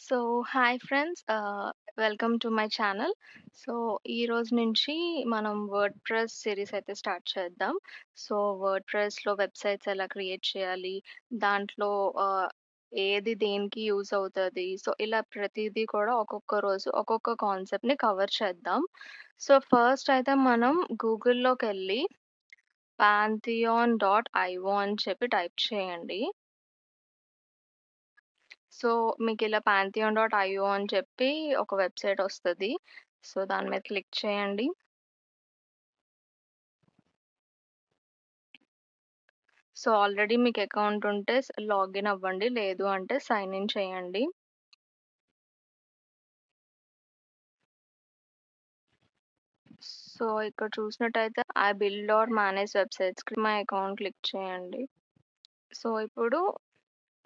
So, hi friends. Welcome to my channel. So, ఈరోజు నుంచి మనం వర్డ్‌ప్రెస్ సిరీస్ అయితే స్టార్ట్ చేద్దాం. సో, వర్డ్‌ప్రెస్‌లో వెబ్‌సైట్స్ ఎలా క్రియేట్ చేయాలి? దాంట్లో ఏది దేనికి యూజ్ అవుతది? సో, ఇలా ప్రతీదీ కూడా ఒక్కొక్క రోజు ఒక్కొక్క కాన్సెప్ట్‌ని కవర్ చేద్దాం. సో, ఫస్ట్ అయితే మనం గూగుల్‌లోకెళ్ళి pantheon.io అని చెప్పి టైప్ చేయండి. సో, మీకిలా pantheon.io అని చెప్పి ఒక వెబ్‌సైట్ ఒస్తది. సో, దాని మీద క్లిక్ చేయండి. సో, ఆల్రెడీ మీకు అకౌంట్ ఉంటే లాగిన్ అవ్వండి. లేదు అంటే సైన్ ఇన్ చేయండి. సో, ఇక్కడ చూసినట్టయితే I build or manage websites my account click చేయండి. సో, ఇప్పుడు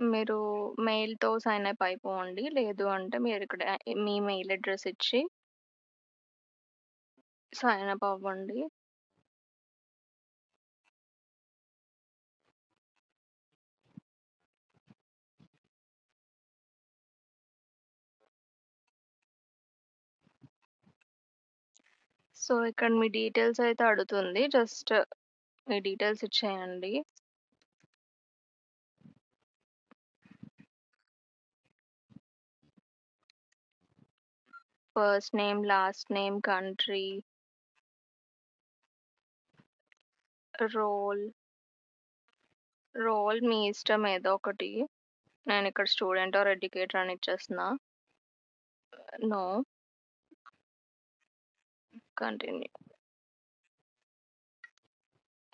మీరు మెయిల్‌తో సైన్ అప్ అయిపోండి. లేదు అంటే మీరిక్కడ మీ మెయిల్ అడ్రెస్ ఇచ్చి సైన్ అప్ అవ్వండి. సో, ఇక్కడ మీ డీటెయిల్స్ అయితే అడుగుతుంది. జస్ట్ మీ డీటెయిల్స్ ఇచ్చేయండి. First name, last name, country, role, role మీ ఇష్టం ఏదో ఒకటి. నేనిక్కడ స్టూడెంట్ ఆర్ ఎడ్యుకేటర్ అని ఇచ్చేస్తున్నా. నో. కంటిన్యూ.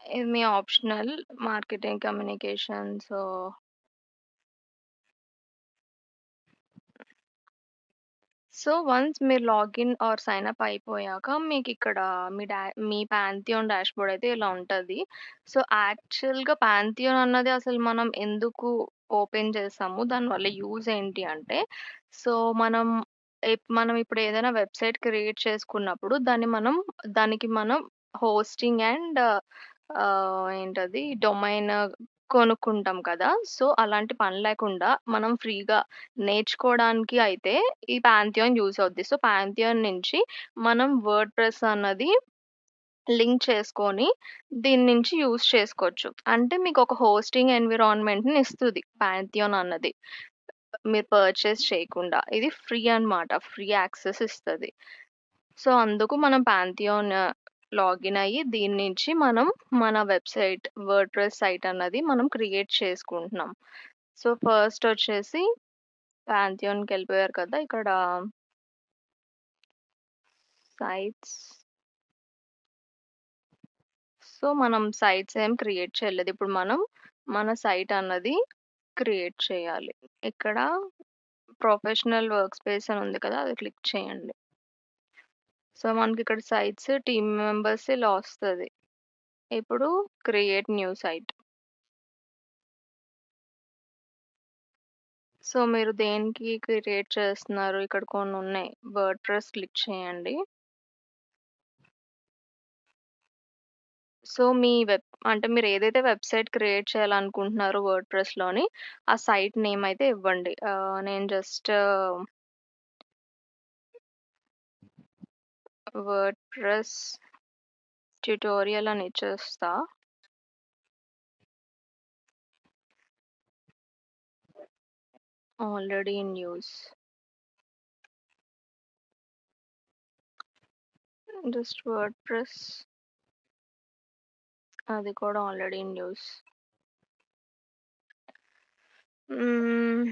ఇది మీ optional. Marketing communication. So, once మీరు లాగిన్ ఆర్ సైన్ అప్ అయిపోయాక మీకిక్కడ మీ పాంథియోన్ డాష్‌బోర్డ్ అయితే ఇలా ఉంటది. సో, యాక్చువల్‌గా పాంథియోన్ అన్నది అసలు మనం ఎందుకు ఓపెన్ చేసాము? దానివల్ల యూజ్ ఏంటి అంటే, సో, మనం మనం ఇప్పుడు ఏదైనా వెబ్‌సైట్ క్రియేట్ చేసుకున్నప్పుడు దానికి మనం హోస్టింగ్ అండ్ ఏంటది డొమైన్ కొనుక్కుంటాం కదా! సో, అలాంటి పని లేకుండా మనం ఫ్రీగా నేర్చుకోవడానికి అయితే ఈ పాంథియోన్ యూజ్ అవుద్ది. సో, పాంథియోన్ నుంచి మనం వర్డ్‌ప్రెస్ అన్నది లింక్ చేసుకొని దీని నుంచి యూజ్ చేసుకోవచ్చు. అంటే మీకొక హోస్టింగ్ ఎన్విరాన్మెంట్‌ని ఇస్తది పాంథియోన్ అన్నది. మీరు పర్చేజ్ చేయకుండా. ఇది ఫ్రీ అన్నమాట. ఫ్రీ యాక్సెస్ ఇస్తది. సో, అందుకు మనం పాంథియోన్ లాగిన్ అయ్యి దీని నుంచి మనం మన వెబ్‌సైట్ వర్డ్‌ప్రెస్ సైట్ అన్నది మనం క్రియేట్ చేసుకుంటున్నాం. సో, ఫస్ట్ వచ్చేసి పాంథియోన్‌కెళ్ళిపోయారు కదా! ఇక్కడ సైట్స్. సో, మనం సైట్స్ ఏం క్రియేట్ చేయలేదు. ఇప్పుడు మనం మన సైట్ అన్నది క్రియేట్ చేయాలి. ఇక్కడ ప్రొఫెషనల్ వర్క్ స్పేస్ అని ఉంది కదా! అది క్లిక్ చేయండి. సో, మనకిక్కడ సైట్స్, టీమ్ మెంబర్స్ ఇలా వస్తది. ఇప్పుడు క్రియేట్ న్యూ సైట్. సో, మీరు దేనికి క్రియేట్ చేస్తున్నారు? ఇక్కడ కొన్నున్నాయి. వర్డ్‌ప్రెస్ క్లిక్ చేయండి. సో, మీ అంటే మీరేదైతే వెబ్‌సైట్ క్రియేట్ చేయాలనుకుంటున్నారో వర్డ్‌ప్రెస్‌లోని, ఆ సైట్ నేమ్ అయితే ఇవ్వండి. నేను జస్ట్ వర్డ్‌ప్రెస్ ట్యుటోరియల్ అని ఇచ్చేస్తా. Already in use. Just WordPress అది కూడా ఆల్రెడీ ఇన్ యూజ్. హ్మ్.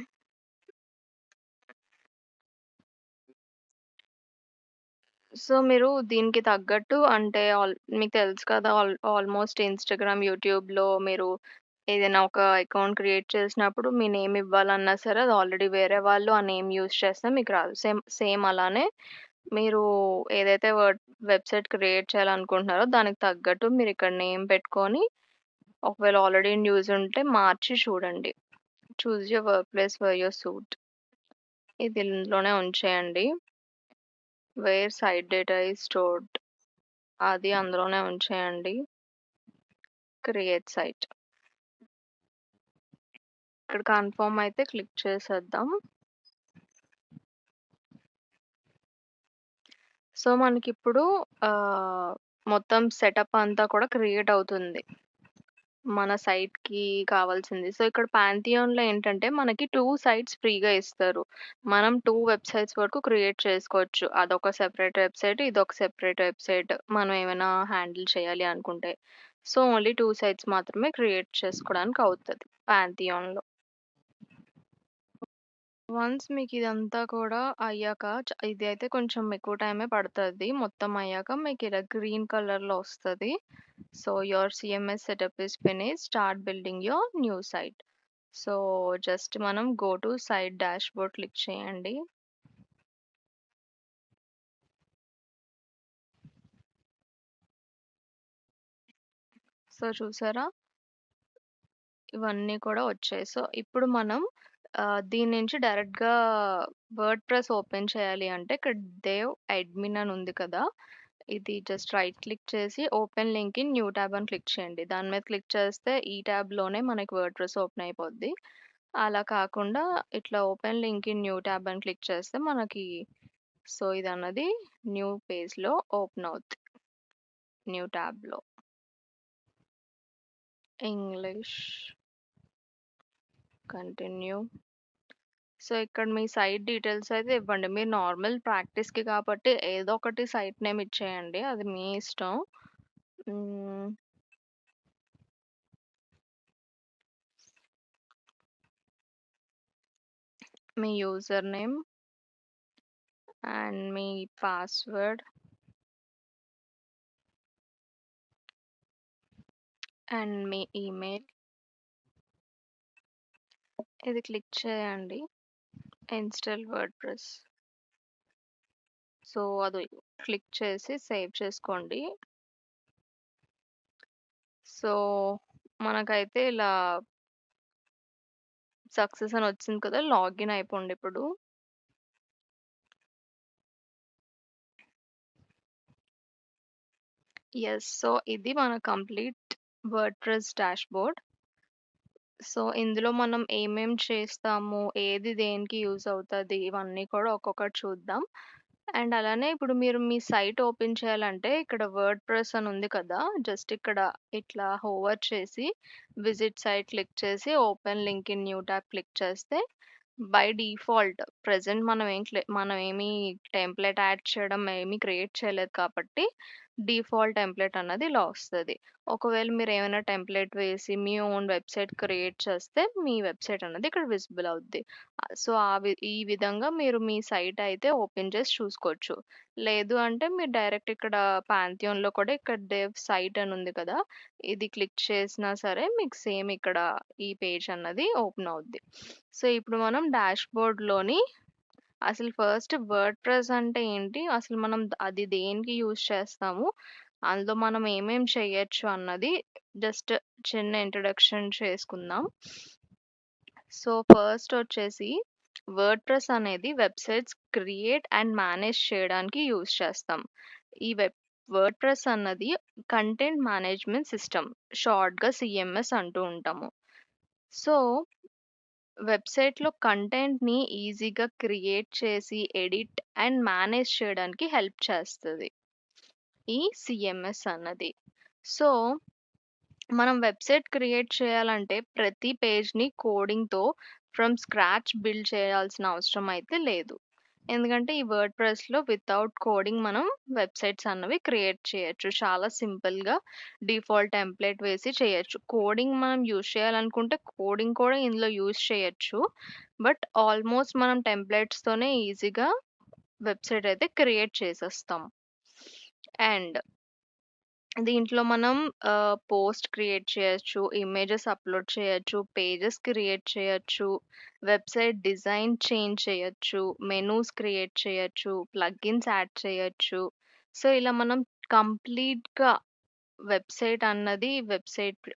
సో, మీరు దీనికి తగ్గట్టు అంటే మీకు తెలుసు కదా! ఆల్‌మోస్ట్ ఇన్‌స్టాగ్రామ్, యూట్యూబ్‌లో మీరు ఏదైనా ఒక అకౌంట్ క్రియేట్ చేసినప్పుడు మీ నేమ్ ఇవ్వాలన్నా సరే అది ఆల్రెడీ వేరే వాళ్ళు ఆ నేమ్ యూజ్ చేస్తే మీకు రాదు. సేమ్ సేమ్ అలానే మీరు ఏదైతే వెబ్‌సైట్ క్రియేట్ చేయాలనుకుంటున్నారో దానికి తగ్గట్టు మీరిక్కడ నేమ్ పెట్టుకొని ఒకవేళ ఆల్రెడీ ఇన్ యూజ్ ఉంటే మార్చి చూడండి. Choose your work place for your suite. ఇది ఇందులోనే ఉంచేయండి. Where site data is stored అది అందులోనే ఉంచేయండి. Create site. ఇక్కడ కన్ఫర్మ్ అయితే క్లిక్ చేసేద్దాం. సో, మనకిప్పుడు ఆహ్, మొత్తం సెటప్ అంతా కూడా క్రియేట్ అవుతుంది. మన సైట్‌కి కావాల్సింది. సో, ఇక్కడ పాంథియాన్‌లో ఏంటంటే మనకి 2 సైట్స్ ఫ్రీగా ఇస్తారు. మనం 2 వెబ్‌సైట్స్ వరకు క్రియేట్ చేసుకోవచ్చు. అదొక సెపరేట్ వెబ్‌సైట్, ఇదొక సెపరేట్ వెబ్‌సైట్. మనం ఏమైనా హ్యాండిల్ చేయాలి అనుకుంటే. సో, ఓన్లీ 2 సైట్స్ మాత్రమే క్రియేట్ చేసుకోవడానికి అవుతది పాంథియాన్‌లో. వన్స్ మీకిదంతా కూడా అయ్యాక ఇదైతే కొంచెం ఎక్కువ టైమే పడతది. మొత్తం అయ్యాక మీకిలా గ్రీన్ కలర్‌లో ఒస్తది. So, your CMS setup is finished. Start building your new site. So, just మనం go to site dashboard click చేయండి. సో, చూసారా? ఇవన్నీ కూడా వచ్చాయి. సో, ఇప్పుడు మనం దీని నుంచి డైరెక్ట్‌గా వర్డ్‌ప్రెస్ ఓపెన్ చేయాలి అంటే ఇక్కడ దేవ్ అడ్మిన్ అని ఉంది కదా! ఇది జస్ట్ రైట్ క్లిక్ చేసి open link in new tab అని క్లిక్ చేయండి. దాని మీద క్లిక్ చేస్తే ఈ ట్యాబ్‌లోనే మనకి వర్డ్‌ప్రెస్ ఓపెన్ అయిపోద్ది. అలా కాకుండా ఇట్లా open link in new tab అని క్లిక్ చేస్తే మనకి సో, ఇదన్నది న్యూ పేజ్‌లో ఓపెన్ అవుద్ది. న్యూ ట్యాబ్‌లో. English continue. సో, ఇక్కడ మీ సైట్ డీటెయిల్స్ అయితే ఇవ్వండి. మీరు నార్మల్ ప్రాక్టీస్‌కి కాబట్టి ఏదో ఒకటి సైట్ నేమ్ ఇచ్చేయండి. అది మీ ఇష్టం. హ్మ్. మీ యూజర్ నేమ్ అండ్ మీ పాస్వర్డ్ అండ్ మీ ఈమెయిల్. ఇది క్లిక్ చేయండి. Install WordPress. సో, అది క్లిక్ చేసి సేవ్ చేసుకోండి. సో, మనకైతే ఇలా సక్సెస్ అని వచ్చింది కదా! లాగిన్ అయిపోండి ఇప్పుడు. యెస్. సో, ఇది మన కంప్లీట్ వర్డ్‌ప్రెస్ డాష్‌బోర్డ్. సో, ఇందులో మనం ఏమేం చేస్తాము, ఏది దేనికి యూజ్ అవుతది, ఇవన్నీ కూడా ఒక్కొక్కటి చూద్దాం. అండ్ అలానే ఇప్పుడు మీరు మీ సైట్ ఓపెన్ చేయాలంటే ఇక్కడ వర్డ్‌ప్రెస్ అని ఉంది కదా! జస్ట్ ఇక్కడ ఇట్లా హోవర్ చేసి విజిట్ సైట్ క్లిక్ చేసి open link in new tab click చేస్తే బై డిఫాల్ట్ ప్రెజెంట్ మనం ఏమి టెంప్లేట్ యాడ్ చేయడం ఏమి క్రియేట్ చేయలేదు కాబట్టి డిఫాల్ట్ టెంప్లేట్ అన్నది ఇలా వస్తది. ఒకవేళ మీరేమైనా టెంప్లేట్ వేసి మీ ఓన్ వెబ్‌సైట్ క్రియేట్ చేస్తే మీ వెబ్‌సైట్ అన్నది ఇక్కడ విజిబుల్ అవుద్ది. సో, ఈ విధంగా మీరు మీ సైట్ అయితే ఓపెన్ చేసి చూసుకోవచ్చు. లేదు అంటే మీరు డైరెక్ట్ ఇక్కడ పాంథియాన్‌లో కూడా ఇక్కడ డెవ్ సైట్ అని ఉంది కదా! ఇది క్లిక్ చేసినా సరే మీకు సేమ్ ఇక్కడ ఈ పేజ్ అన్నది ఓపెన్ అవుద్ది. సో, ఇప్పుడు మనం డాష్‌బోర్డ్‌లోని అసలు ఫస్ట్ వర్డ్‌ప్రెస్ అంటే ఏంటి? అసలు మనం అది దేనికి యూజ్ చేస్తాము? అందులో మనం ఏమేం చేయొచ్చు అన్నది జస్ట్ చిన్న ఇంట్రడక్షన్ చేసుకుందాం. సో, ఫస్ట్ వచ్చేసి వర్డ్‌ప్రెస్ అనేది వెబ్‌సైట్స్ క్రియేట్ అండ్ మేనేజ్ చేయడానికి యూజ్ చేస్తాం. ఈ వర్డ్‌ప్రెస్ అన్నది కంటెంట్ మేనేజ్‌మెంట్ సిస్టమ్. షార్ట్‌గా సీఎంఎస్ అంటూ ఉంటాము. సో, వెబ్‌సైట్‌లో కంటెంట్‌ని ఈజీగా క్రియేట్ చేసి, ఎడిట్ అండ్ మేనేజ్ చేయడానికి హెల్ప్ చేస్తది. ఈ సీఎంఎస్ అన్నది. సో, మనం వెబ్‌సైట్ క్రియేట్ చేయాలంటే ప్రతి పేజ్‌ని కోడింగ్‌తో ఫ్రమ్ స్క్రాచ్ బిల్డ్ చేయాల్సిన అవసరం అయితే లేదు. ఎందుకంటే ఈ వర్డ్‌ప్రెస్‌లో వితౌట్ కోడింగ్ మనం వెబ్‌సైట్స్ అన్నవి క్రియేట్ చేయొచ్చు. చాలా సింపుల్‌గా డిఫాల్ట్ టెంప్లేట్ వేసి చేయొచ్చు. కోడింగ్ మనం యూజ్ చేయాలనుకుంటే కోడింగ్ కూడా ఇందులో యూజ్ చేయొచ్చు. బట్ ఆల్మోస్ట్ మనం టెంప్లేట్స్‌తోనే ఈజీగా వెబ్‌సైట్ అయితే క్రియేట్ చేసేస్తాం. అండ్ దీంట్లో మనం పోస్ట్ క్రియేట్ చేయొచ్చు, ఇమేజెస్ అప్‌లోడ్ చేయొచ్చు, పేజెస్ క్రియేట్ చేయొచ్చు, వెబ్‌సైట్ డిజైన్ చేంజ్ చేయొచ్చు, మెనూస్ క్రియేట్ చేయొచ్చు, ప్లగిన్స్ యాడ్ చేయొచ్చు. సో, ఇలా మనం కంప్లీట్‌గా వెబ్‌సైట్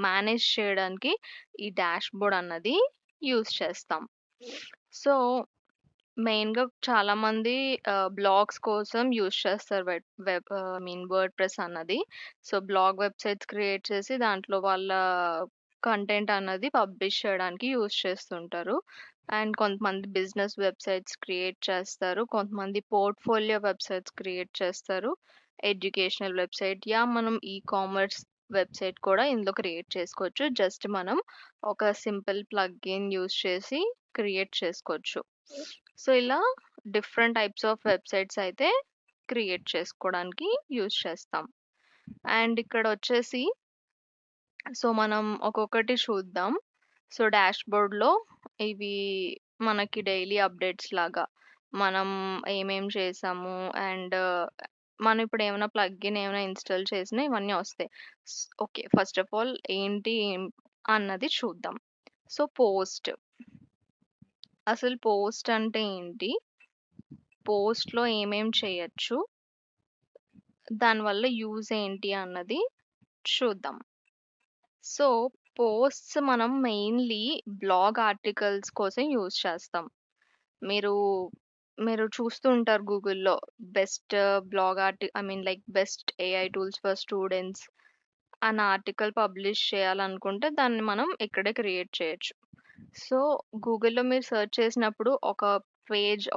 మేనేజ్ చేయడానికి ఈ డాష్‌బోర్డ్ అన్నది యూజ్ చేస్తాం. సో, మెయిన్‌గా చాలామంది బ్లాగ్స్ కోసం యూజ్ చేస్తారు. ఐ మీన్ వర్డ్‌ప్రెస్ అన్నది. సో, బ్లాగ్ వెబ్‌సైట్స్ క్రియేట్ చేసి దాంట్లో వాళ్ళ కంటెంట్ అన్నది పబ్లిష్ చేయడానికి యూజ్ చేస్తుంటారు. అండ్ కొంతమంది బిజినెస్ వెబ్‌సైట్స్ క్రియేట్ చేస్తారు. కొంతమంది పోర్ట్‌ఫోలియో వెబ్‌సైట్స్ క్రియేట్ చేస్తారు. ఎడ్యుకేషనల్ వెబ్‌సైట్ మనం కామర్స్ వెబ్‌సైట్ కూడా ఇందులో క్రియేట్ చేసుకోవచ్చు. జస్ట్ మనం ఒక సింపుల్ ప్లగ్‌ఇన్ యూజ్ చేసి క్రియేట్ చేసుకోవచ్చు. సో, ఇలా డిఫరెంట్ టైప్స్ ఆఫ్ వెబ్‌సైట్స్ అయితే క్రియేట్ చేసుకోవడానికి యూజ్ చేస్తాం. అండ్ ఇక్కడొచ్చేసి మనం ఒక్కొక్కటి చూద్దాం. సో, డాష్‌బోర్డ్‌లో ఇవి మనకి డైలీ అప్డేట్స్ లాగా మనం ఏమేం చేసాము అండ్ మనం ఇప్పుడు ఏమైనా ప్లగ్ఇన్ ఏమైనా ఇన్‌స్టాల్ చేసినా ఇవన్నీ వస్తాయి. ఓకే. ఫస్ట్ ఆఫ్ ఆల్ ఏం అన్నది చూద్దాం. So, post. అసలు పోస్ట్ అంటే ఏంటి? పోస్ట్‌లో ఏమేం చేయొచ్చు? దానివల్ల యూజ్ ఏంటి అన్నది చూద్దాం. సో, పోస్ట్స్ మనం మెయిన్‌లీ బ్లాగ్ ఆర్టికల్స్ కోసం యూజ్ చేస్తాం. మీరు, మీరు చూస్తూ ఉంటారు గూగుల్‌లో best blog I mean like best AI tools for students అన్న ఆర్టికల్ పబ్లిష్ చేయాలనుకుంటే దాన్ని మనం ఇక్కడే క్రియేట్ చేయొచ్చు. సో, గూగుల్‌లో మీరు సెర్చ్ చేసినప్పుడు ఒక పేజ్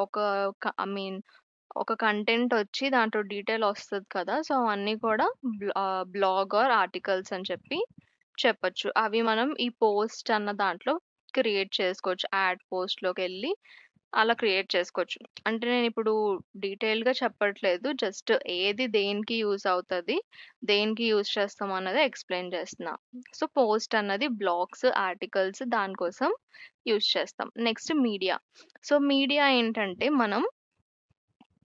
ఐ మీన్ ఒక కంటెంట్ ఒచ్చి దాంట్లో డీటెయిల్ ఒస్తది కదా! సో, అవన్నీ కూడా బ్లాగ్ ఆర్ ఆర్టికల్స్ అని చెప్పొచ్చు. అవి మనం ఈ పోస్ట్ అన్న దాంట్లో క్రియేట్ చేసుకోవచ్చు. యాడ్ పోస్ట్‌లోకెళ్ళి అలా క్రియేట్ చేసుకోవచ్చు. అంటే నేనిప్పుడు డీటెయిల్‌గా చెప్పట్లేదు. జస్ట్ ఏది దేనికి యూజ్ అవుతది, దేనికి యూజ్ చేస్తాం అన్నదే ఎక్స్‌ప్లెయిన్ చేస్తున్నా. సో, పోస్ట్ అన్నది బ్లాగ్స్, ఆర్టికల్స్ దానికోసం యూజ్ చేస్తాం. Next media. సో, మీడియా ఏంటంటే మనం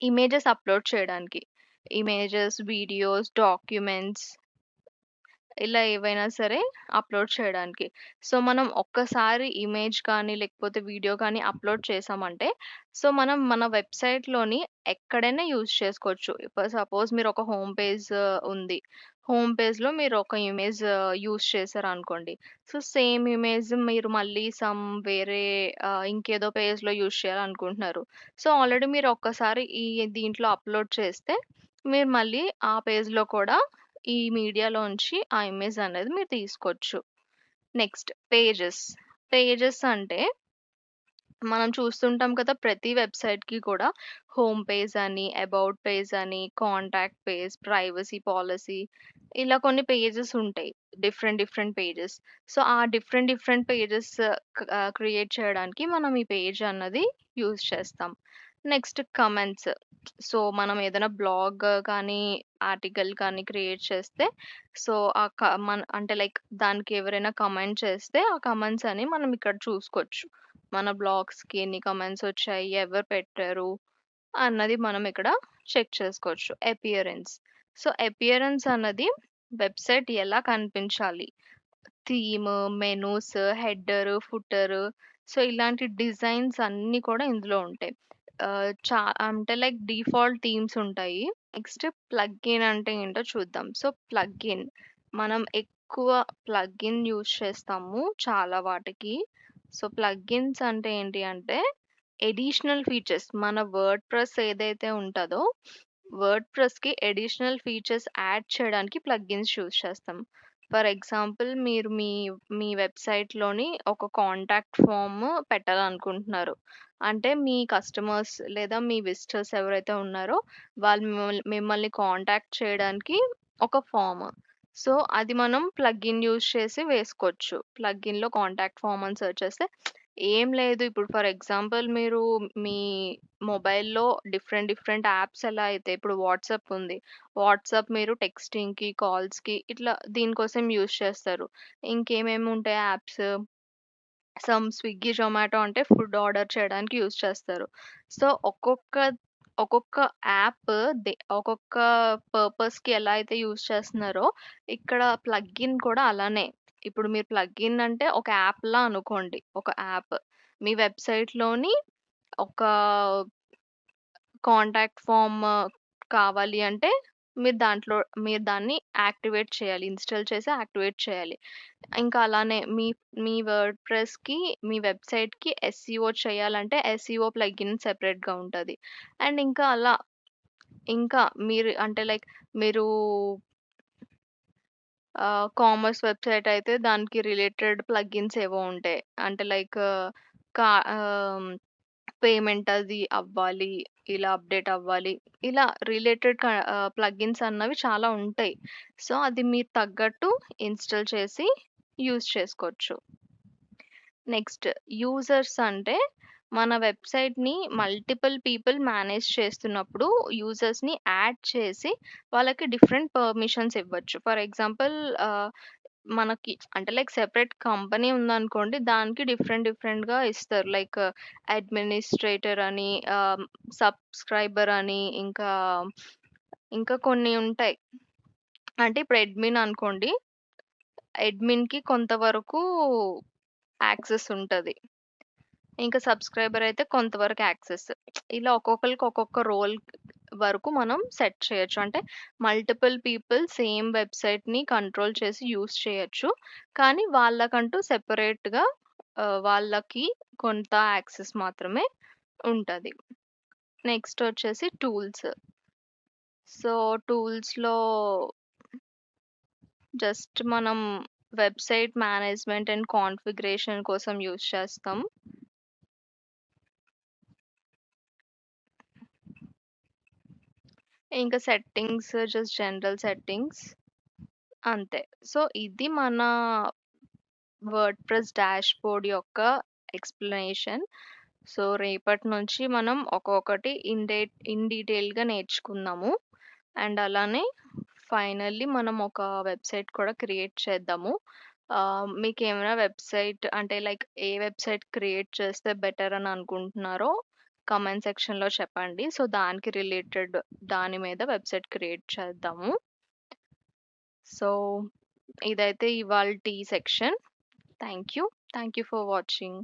ఇమేజెస్ అప్‌లోడ్ చేయడానికి. ఇమేజెస్, వీడియోస్, డాక్యుమెంట్స్ ఇలా ఏవైనా సరే అప్‌లోడ్ చేయడానికి. సో, మనం ఒక్కసారి ఇమేజ్ కానీ, లేకపోతే వీడియో కానీ అప్‌లోడ్ చేశామంటే, సో, మనం మన వెబ్‌సైట్‌లోని ఎక్కడైనా యూజ్ చేసుకోవచ్చు. సపోజ్ మీరొక హోమ్ పేజ్ ఉంది. హోమ్ పేజ్‌లో మీరు ఒక ఇమేజ్ యూజ్ చేశారనుకోండి. సో, సేమ్ ఇమేజ్ మీరు మళ్ళీ వేరే ఇంకేదో పేజ్‌లో యూజ్ చేయాలనుకుంటున్నారు. సో, ఆల్రెడీ మీరు ఒక్కసారి దీంట్లో అప్‌లోడ్ చేస్తే, మీరు మళ్ళీ ఆ పేజ్‌లో కూడా ఈ మీడియాలోంచి ఆ ఇమేజ్ అనేది మీరు తీసుకోవచ్చు. Next pages. పేజెస్ అంటే మనం చూస్తుంటాం కదా! ప్రతి వెబ్‌సైట్‌కి కూడా హోమ్ పేజ్ అని, అబౌట్ పేజ్ అని, కాంటాక్ట్ పేజ్, ప్రైవసీ పాలిసీ ఇలా కొన్ని పేజెస్ ఉంటాయి. Different pages. సో, ఆ డిఫరెంట్ పేజెస్ క్రియేట్ చేయడానికి మనం ఈ పేజ్ అన్నది యూజ్ చేస్తాం. Next comments. సో, మనం ఏదైనా బ్లాగ్ కానీ, ఆర్టికల్ కానీ క్రియేట్ చేస్తే సో, ఆ క మన అంటే లైక్ దానికి ఎవరైనా కమెంట్ చేస్తే ఆ కమెంట్స్ అని మనం ఇక్కడ చూసుకోవచ్చు. మన బ్లాగ్స్‌కి ఎన్ని కమెంట్స్ వచ్చాయి, ఎవరు పెట్టారు అన్నది మనం ఇక్కడ చెక్ చేసుకోవచ్చు. అపియరెన్స్. సో, అపియరెన్స్ అన్నది వెబ్‌సైట్ ఎలా కనిపించాలి? Theme, menus, header, footer so, ఇలాంటి డిజైన్స్ అన్నీ కూడా ఇందులో ఉంటాయి. అంటే లైక్ డిఫాల్ట్ థీమ్స్ ఉంటాయి. నెక్స్ట్ ప్లగ్ఇన్ అంటే ఏంటో చూద్దాం. సో, ప్లగ్ఇన్ మనం ఎక్కువ ప్లగ్ఇన్ యూజ్ చేస్తాము చాలా వాటికి. సో, ప్లగ్ఇన్స్ అంటే ఏంటి అంటే అడిషనల్ ఫీచర్స్ మన వర్డ్‌ప్రెస్ ఏదైతే ఉంటదో, వర్డ్‌ప్రెస్‌కి అడిషనల్ ఫీచర్స్ యాడ్ చేయడానికి ప్లగ్ఇన్స్ యూజ్ చేస్తాం. ఫర్ ఎగ్జాంపుల్ మీరు మీ వెబ్‌సైట్‌లోని ఒక కాంటాక్ట్ ఫార్మ్ పెట్టాలనుకుంటున్నారు. అంటే మీ కస్టమర్స్ లేదా మీ విజిటర్స్ ఎవరైతే ఉన్నారో వాళ్ళు మిమ్మల్ని కాంటాక్ట్ చేయడానికి ఒక ఫార్మ్. సో, అది మనం ప్లగ్ఇన్ యూజ్ చేసి వేసుకోవచ్చు. ప్లగ్ఇన్‌లో కాంటాక్ట్ ఫార్మ్ అని సెర్చ్ చేస్తే ఏం లేదు. ఇప్పుడు ఫర్ ఎగ్జాంపుల్ మీరు మీ మొబైల్‌లో డిఫరెంట్ యాప్స్ ఎలా అయితే ఇప్పుడు వాట్సాప్ ఉంది. వాట్సాప్ మీరు టెక్స్టింగ్‌కి, కాల్స్‌కి ఇట్లా దీనికోసం యూజ్ చేస్తారు. ఇంకేమేమి ఉంటాయి యాప్స్? స్విగ్గీ, జొమాటో అంటే ఫుడ్ ఆర్డర్ చేయడానికి యూజ్ చేస్తారు. సో, ఒక్కొక్క యాప్ ఒక్కొక్క పర్పస్‌కి ఎలా అయితే యూజ్ చేస్తున్నారో, ఇక్కడ ప్లగ్ఇన్ కూడా అలానే. ఇప్పుడు మీరు ప్లగ్ఇన్ అంటే ఒక యాప్‌లా అనుకోండి. ఒక యాప్. మీ వెబ్‌సైట్‌లోని ఒక కాంటాక్ట్ ఫార్మ్ కావాలి అంటే, మీరు దాన్ని యాక్టివేట్ చేయాలి. ఇన్‌స్టాల్ చేసి యాక్టివేట్ చేయాలి. ఇంకా అలానే మీ వర్డ్‌ప్రెస్‌కి, మీ వెబ్‌సైట్‌కి ఎస్‌ఈఓ చేయాలంటే ఎస్‌ఈఓ ప్లగిన్ సెపరేట్‌గా ఉంటది. అండ్ ఇంకా అలా ఇంకా మీరు అంటే లైక్ మీరు కామర్స్ వెబ్‌సైట్ అయితే దానికి రిలేటెడ్ ప్లగిన్స్ ఏవో ఉంటాయి. అంటే లైక్ కా ఆహ్, పేమెంట్ అది అవ్వాలి, ఇలా అప్‌డేట్ అవ్వాలి. ఇలా రిలేటెడ్ ప్లగిన్స్ అన్నవి చాలా ఉంటాయి. సో, అది మీరు తగ్గట్టు ఇన్‌స్టాల్ చేసి యూజ్ చేసుకోవచ్చు. నెక్స్ట్ యూజర్స్ అంటే మన వెబ్‌సైట్‌ని మల్టిపుల్ పీపుల్ మేనేజ్ చేస్తున్నప్పుడు యూజర్స్‌ని యాడ్ చేసి వాళ్ళకి డిఫరెంట్ పర్మిషన్స్ ఇవ్వచ్చు. ఫర్ ఎగ్జాంపుల్ మనకి అంటే లైక్ సెపరేట్ కంపెనీ ఉందనుకోండి. దానికి డిఫరెంట్ డిఫరెంట్‌గా ఇస్తారు. లైక్ అడ్మినిస్ట్రేటర్ అని, సబ్‌స్క్రైబర్ అని, ఇంకా కొన్ని ఉంటాయి. అంటే ఇప్పుడు అడ్మిన్ అనుకోండి. అడ్మిన్‌కి కొంతవరకు యాక్సెస్ ఉంటది. ఇంకా సబ్‌స్క్రైబర్ అయితే కొంతవరకు యాక్సెస్. ఇలా ఒక్కొక్కళ్ళకి ఒక్కొక్క రోల్ వరకు మనం సెట్ చేయొచ్చు. అంటే మల్టిపుల్ పీపుల్ సేమ్ వెబ్‌సైట్‌ని కంట్రోల్ చేసి యూజ్ చేయొచ్చు. కానీ వాళ్ళకంటూ సెపరేట్‌గా వాళ్ళకి కొంత యాక్సెస్ మాత్రమే ఉంటది. నెక్స్ట్ వచ్చేసి టూల్స్. సో, టూల్స్‌లో జస్ట్ మనం వెబ్‌సైట్ మేనేజ్‌మెంట్ అండ్ కాన్ఫిగరేషన్ కోసం యూజ్ చేస్తాం. ఇంకా సెట్టింగ్స్, జస్ట్ జనరల్ సెట్టింగ్స్ అంతే. సో, ఇది మన వర్డ్‌ప్రెస్ డాష్‌బోర్డ్ యొక్క ఎక్స్‌ప్లనేషన్. సో, రేపటి నుంచి మనం ఒక్కొక్కటి ఇన్ డీటెయిల్‌గా నేర్చుకుందాము. అండ్ అలానే ఫైనల్లీ మనం ఒక వెబ్‌సైట్ కూడా క్రియేట్ చేద్దాము. మీకేమైనా వెబ్‌సైట్ అంటే లైక్ ఏ వెబ్‌సైట్ క్రియేట్ చేస్తే బెటర్ అని అనుకుంటున్నారో కామెంట్ సెక్షన్‌లో చెప్పండి. సో, దానికి రిలేటెడ్ దాని మీద వెబ్‌సైట్ క్రియేట్ చేద్దాము. సో, ఇదైతే ఇవాల్టి section. Thank you. Thank you for watching.